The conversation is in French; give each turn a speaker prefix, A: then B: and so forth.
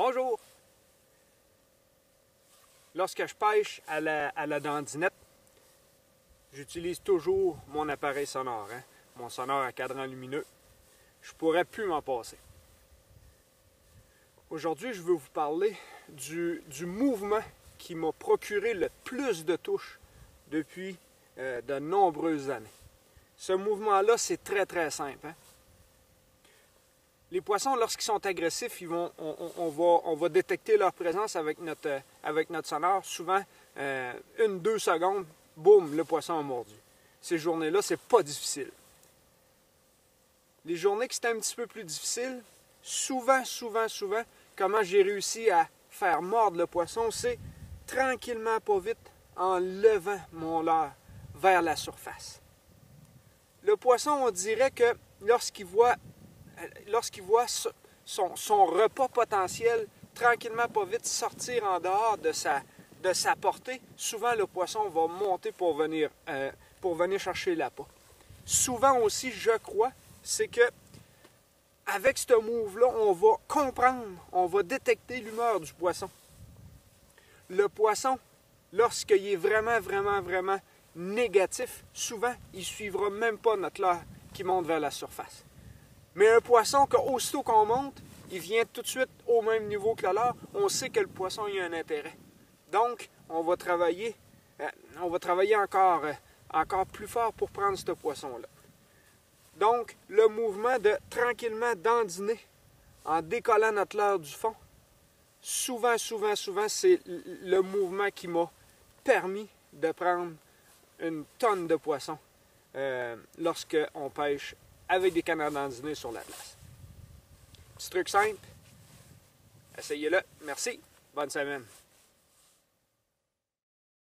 A: Bonjour! Lorsque je pêche à la dandinette, j'utilise toujours mon appareil sonore, mon sonore à cadran lumineux. Je ne pourrais plus m'en passer. Aujourd'hui, je veux vous parler du mouvement qui m'a procuré le plus de touches depuis de nombreuses années. Ce mouvement-là, c'est très simple. Les poissons, lorsqu'ils sont agressifs, on va détecter leur présence avec notre sonore. Souvent, 1-2 secondes, boum, le poisson a mordu. Ces journées-là, c'est pas difficile. Les journées qui c'est un petit peu plus difficile, souvent, comment j'ai réussi à faire mordre le poisson, c'est tranquillement, pas vite, en levant mon leurre vers la surface. Le poisson, on dirait que lorsqu'il voit son repas potentiel tranquillement, pas vite, sortir en dehors de sa portée, souvent le poisson va monter pour venir chercher l'appât. Souvent aussi, je crois, c'est que avec ce move-là, on va comprendre, on va détecter l'humeur du poisson. Le poisson, lorsqu'il est vraiment négatif, souvent, il ne suivra même pas notre leurre qui monte vers la surface. Mais un poisson, aussitôt qu'on monte, il vient tout de suite au même niveau que le leurre, on sait que le poisson a un intérêt. Donc, on va travailler encore plus fort pour prendre ce poisson-là. Donc, le mouvement de tranquillement dandiner en décollant notre leurre du fond, souvent, c'est le mouvement qui m'a permis de prendre une tonne de poissons lorsqu'on pêche avec des canards dandinés sur la place. Petit truc simple, essayez-le. Merci, bonne semaine.